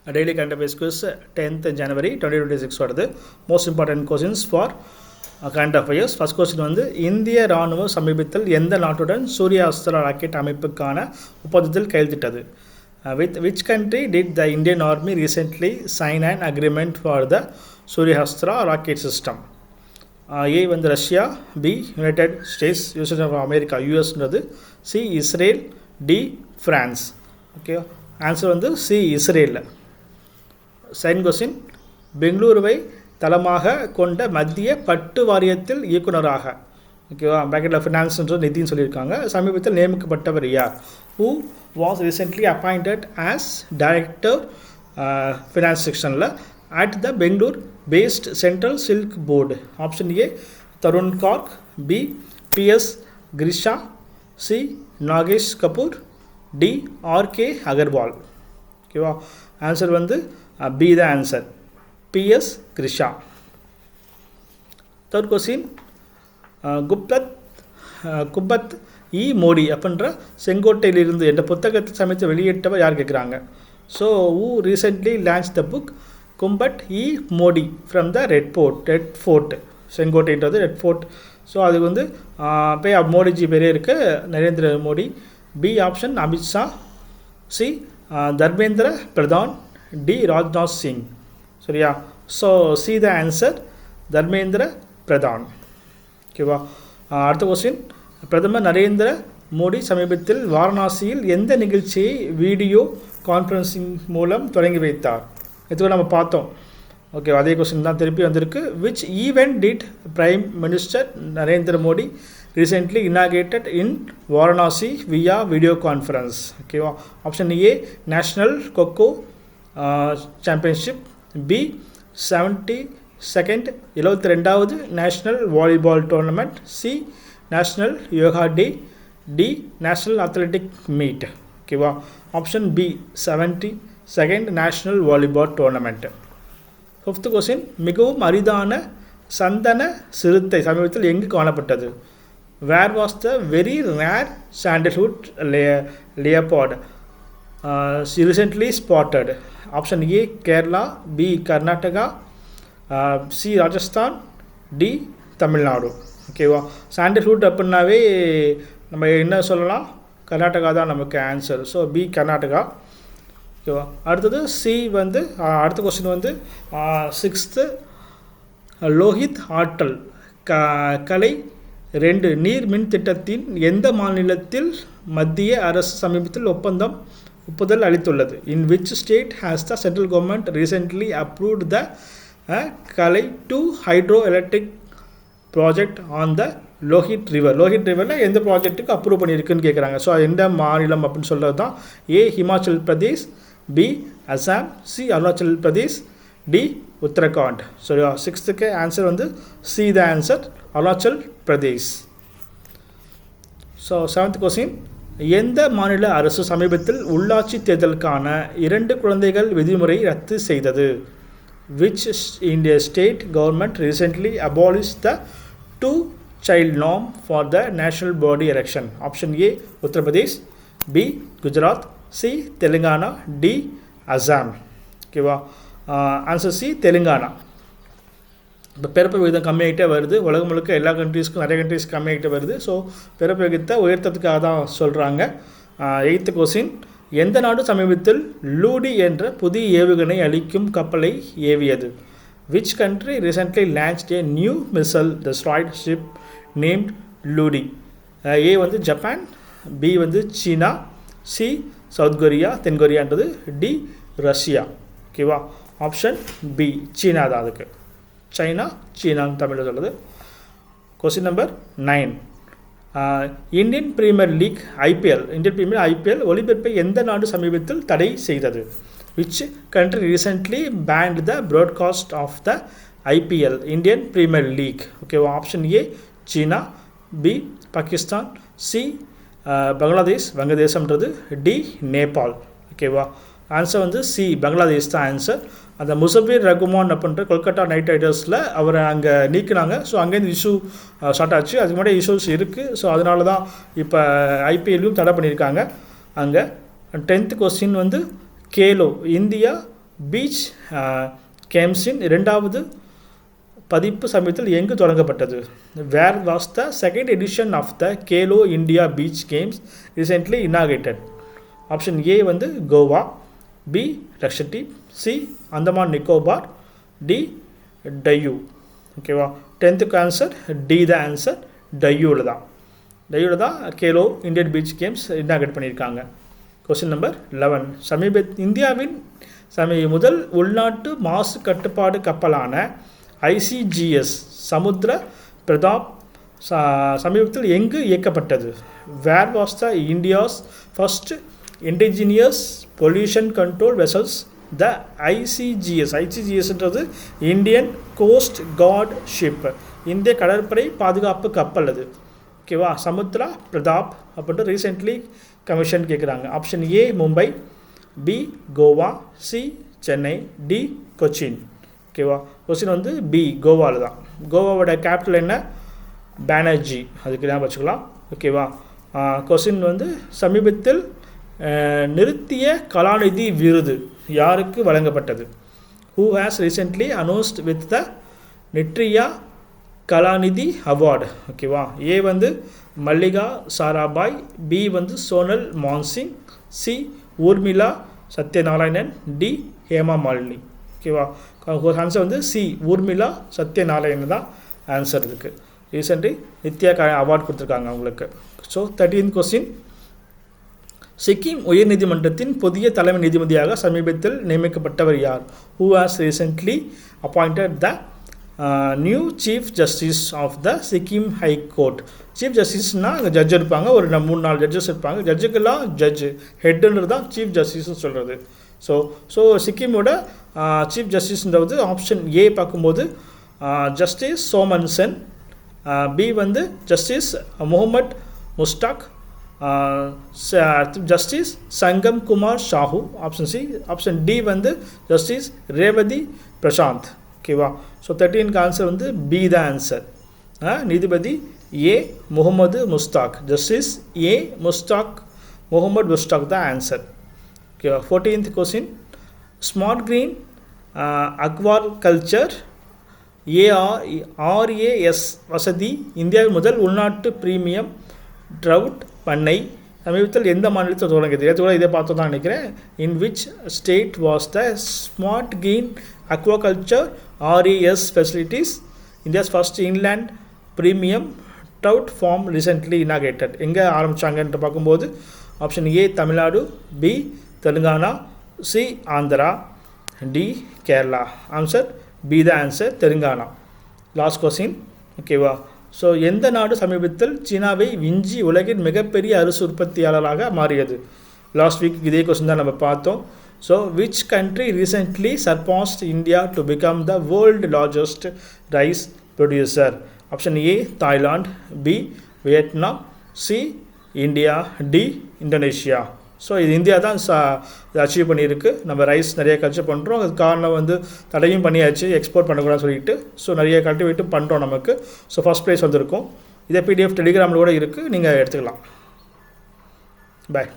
Daily current affairs quiz 10th January 2026 வருது. Most important questions for current affairs. First question வந்து இந்திய ராணுவம் சமீபத்தில் எந்த நாட்டுடன் சூரிய அஸ்திரா ராக்கெட் அமைப்புக்கான ஒப்பந்தத்தில் கையெழுத்திட்டது? With which country did the Indian Army recently sign an agreement for the Suryastra rocket system? A வந்து Russia, B United States union of America யூஎஸ்ன்றது, C Israel, D France. Okay, answer வந்து C Israel. Second question, பெங்களூருவை தளமாக கொண்ட மத்திய பட்டு வாரியத்தில் இயக்குநராக, ஓகேவா, பேக்கெட்டில் ஃபினான்ஸ்ன்ற நிதின்னு சொல்லியிருக்காங்க, சமீபத்தில் நியமிக்கப்பட்டவர் யார்? Who was recently appointed as director finance செக்ஷனில் at the Bangalore based Central Silk Board? Option A Tarun Kark, B P.S. Grisha, C Nagesh Kapoor, D R.K. Agarwal. ஓகேவா, ஆன்சர் வந்து B the answer, P.S. Grisha. Third question, குப்பத் இ மோடி அப்படின்ற செங்கோட்டையிலிருந்து என்ற புத்தகத்தை சமைத்து வெளியிட்டவர் யார் கேட்குறாங்க. So who recently launched the book கும்பட் E Modi from the red fort? செங்கோட்டைன்றது red fort. So அது வந்து மோடிஜி பேரே இருக்கு, Narendra Modi. B option Amit Shah, C Dharmendra Pradhan, D Rajnath Singh. சரியா? So C the answer, Dharmendra Pradhan. ஓகேவா. அடுத்த கொஸ்டின், பிரதமர் நரேந்திர மோடி சமீபத்தில் வாரணாசியில் எந்த நிகழ்ச்சியை வீடியோ கான்ஃபரன்சிங் மூலம் தொடங்கி வைத்தார்? இதுக்கு நம்ம பார்த்தோம். ஓகே, அதே கொஸ்டின் தான் திருப்பி வந்திருக்கு. Which event did prime minister Narendra Modi recently inaugurated in Varanasi via video conference? ஓகேவா. Option A national kho kho championship, B 72வது national volleyball tournament, C national yoga day, D national athletic meet. ஓகேவா. Option B 72nd national volleyball tournament. Fifth question, மிகவும் அரிதான சந்தன சிறுத்தை சமீபத்தில் எங்கு காணப்பட்டது? Where was the very rare sandalwood leopard recently spotted? Option A Kerala, B Karnataka, C Rajasthan, D Tamil Nadu. ஓகேவா. Sandalwood அப்படின்னாவே நம்ம என்ன சொல்லலாம், கர்நாடகா தான் நமக்கு ஆன்சர். So B Karnataka. ஓகேவா. அடுத்தது சி வந்து அடுத்த கொஸ்டின் வந்து சிக்ஸ்த்து, லோஹித் ஆற்றல் கலை 2 நீர் மின் திட்டத்தின் எந்த மாநிலத்தில் மத்திய அரசு சமீபத்தில் ஒப்புதல் அளித்துள்ளது? In which state has the central government recently approved the Kalai 2 hydro electric project on the Lohit ரிவரில் எந்த ப்ராஜெக்ட்டுக்கு அப்ரூவ் பண்ணியிருக்குன்னு கேட்குறாங்க. ஸோ எந்த மாநிலம் அப்படின்னு சொல்கிறது தான். A Himachal Pradesh, B Assam, C Arunachal Pradesh, D Uttarakhand. சரியா? சிக்ஸ்த்துக்கு ஆன்சர் வந்து C the answer, Arunachal Pradesh. So seventh question, எந்த மாநில அரசு சமீபத்தில் உள்ளாட்சி தேர்தலுக்கான 2 குழந்தைகள் விதிமுறை ரத்து செய்தது? Which Indian state government recently abolished the 2-child norm for the national body election? Option A Uttar Pradesh, B Gujarat, C Telangana, D Assam. ஓகேவா. Answer C Telangana. இப்போ பிறப்பு விகிதம் கம்மியாகிட்டே வருது, உலகம் முழுக்க எல்லா கண்ட்ரீஸ்க்கும் நிறைய கண்ட்ரீஸ் கம்மியாகிட்டே வருது. ஸோ பிறப்பு விகிதத்தை உயர்த்ததுக்காக தான் சொல்கிறாங்க. எய்த்து கொஸ்டின், எந்த நாடு சமீபத்தில் லூடி என்ற புதிய ஏவுகணை அளிக்கும் கப்பலை ஏவியது? Which country recently launched a new missile destroyer ship named லூடி? ஏ வந்து ஜப்பான், பி வந்து சீனா, சி சவுத் கொரியா தென்கொரியான்றது, டி ரஷ்யா. ஓகேவா. ஆப்ஷன் பி சீனா தான் அதுக்கு. சீனான்னு தமிழில் சொல்லுது. Question number 9, Indian Premier League IPL ஒளிபரப்பை எந்த நாடு சமீபத்தில் தடை செய்தது? Which country recently banned the broadcast of the IPL Indian Premier League? ஓகேவா. ஆப்ஷன் ஏ சீனா, B Pakistan, C வங்கதேசம்ன்றது, D Nepal. ஓகேவா. ஆன்சர் வந்து சி பங்களாதேஷ் தான் ஆன்சர். அந்த முசபீர் ரகுமான் அப்படின்ற கொல்கட்டா நைட் ரைடர்ஸில் அவரை அங்கே நீக்கினாங்க. ஸோ அங்கேருந்து இஷ்யூ ஸ்டார்ட் ஆச்சு. அதுக்கு முன்னாடி இஷ்யூஸ் இருக்குது. ஸோ அதனால தான் இப்போ ஐபிஎல்லையும் தடை பண்ணியிருக்காங்க அங்கே. 10th கொஸ்டின் வந்து கேலோ இந்தியா பீச் கேம்ஸின் இரண்டாவது பதிப்பு சமீபத்தில் எங்கு தொடங்கப்பட்டது? Where was the second edition of the Khelo India beach games recently inaugurated? Option A வந்து Goa, B Lakshadweep, C Andaman Nicobar, D Diu. ஓகேவா, 10th answer D the answer. டையூவில் தான் Khelo Indian beach games inaugurate பண்ணியிருக்காங்க. Question number 11. இந்தியாவின் முதல் உள்நாட்டு மாசு கட்டுப்பாடு கப்பலான ICGS சமுத்திர பிரதாப் சமீபத்தில் எங்கு இயக்கப்பட்டது? Where was the India's first indigenous pollution control vessels the ஐசிஜிஎஸ்ன்றது இந்தியன் கோஸ்ட் கார்ட் ஷிப், இந்திய கடற்படை பாதுகாப்பு கப்பல் அது. ஓகேவா, சமுத்ரா பிரதாப் அப்படின்ட்டு ரீசெண்ட்லி கமிஷன் கேட்குறாங்க. Option A Mumbai, B Goa, C Chennai, D Cochin. ஓகேவா, கொஸ்டின் வந்து பி கோவாவில் தான். கோவாவோட கேபிட்டல் என்ன? பேனர்ஜி, அதுக்கு ஞாபகம் வச்சுக்கலாம். ஓகேவா, கொஸ்டின் வந்து சமீபத்தில் நிறுத்திய கலாநிதி விருது யாருக்கு வழங்கப்பட்டது? Who has recently announced with the நிட்ரியா கலாநிதி அவார்டு? ஓகேவா, ஏ வந்து மல்லிகா சாராபாய், பி வந்து சோனல் மான்சிங், சி ஊர்மிளா சத்யநாராயணன், டி ஹேமா மாலினி. ஓகேவா, ஆன்சர் வந்து சி ஊர்மிளா சத்யநாராயணன் தான் ஆன்சர் இருக்குது. ரீசெண்ட்லி நித்யா அவார்டு கொடுத்துருக்காங்க அவங்களுக்கு. So 13th question. சிக்கிம் உயர்நீதிமன்றத்தின் புதிய தலைமை நீதிபதியாக சமீபத்தில் நியமிக்கப்பட்டவர் யார்? Who has recently appointed the new chief justice of the Sikkim high court? Chief ஜஸ்டிஸ்னால் அங்கே ஜட்ஜ் இருப்பாங்க, ஒரு 3-4 ஜட்ஜஸ் இருப்பாங்க. ஜட்ஜுக்கெல்லாம் ஜட்ஜு ஹெட்டுன்றது தான் சீஃப் ஜஸ்டிஸ்ன்னு சொல்கிறது. ஸோ சிக்கிமோட சீஃப் ஜஸ்டிஸ்ன்றது ஆப்ஷன் ஏ பார்க்கும்போது ஜஸ்டிஸ் சோமன்சன், பி வந்து justice Mohammed Mushtaq, justice Sangam Kumar Sahoo, option C. Option D வந்து ஜஸ்டிஸ் ரேவதி பிரசாந்த். ஓகேவா, ஸோ 13th ஆன்சர் வந்து பி த ஆன்சர். நீதிபதி A Mohammed Mushtaq, justice A Mohammed Mushtaq தான் ஆன்சர். ஓகேவா, 14th question. Smart green aquaculture RAS வசதி இந்தியாவின் முதல் உள்நாட்டு பிரீமியம் ட்ரவுட் பண்ணை சமீபத்தில் எந்த மாநிலத்தில் தொடங்கியது? கூட இதை பார்த்தோம் தான் நினைக்கிறேன். In which state was the smart green aquaculture RAS facilities India's first inland premium trout farm recently inaugurated? எங்கே ஆரம்பித்தாங்கன்ற பார்க்கும்போது option A Tamil Nadu, B Telangana, C Andhra, D Kerala. Answer B the answer Telangana. Last question. ஓகேவா, ஸோ எந்த நாடு சமீபத்தில் சீனாவை விஞ்சி உலகின் மிகப்பெரிய அரிசி உற்பத்தியாளராக மாறியது? லாஸ்ட் வீக் இதே கொஸ்டின் தான் நம்ம பார்த்தோம். So which country recently surpassed India to become the world largest rice producer? Option A Thailand, B Vietnam, C India, D Indonesia. So இது இந்தியா தான் இதை அச்சீவ் பண்ணியிருக்கு. நம்ம ரைஸ் நிறைய கல்ச்சர் பண்ணுறோம். அது காரணம் வந்து தடையும் பண்ணியாச்சு, எக்ஸ்போர்ட் பண்ணக்கூடாதுன்னு சொல்லிட்டு. ஸோ நிறைய கல்டிவேட்டும் பண்ணுறோம் நமக்கு. ஸோ ஃபஸ்ட் ப்ரைஸ் வந்திருக்கும். இதே PDF டெலிகிராமில் கூட இருக்குது, நீங்கள் எடுத்துக்கலாம். பாய்.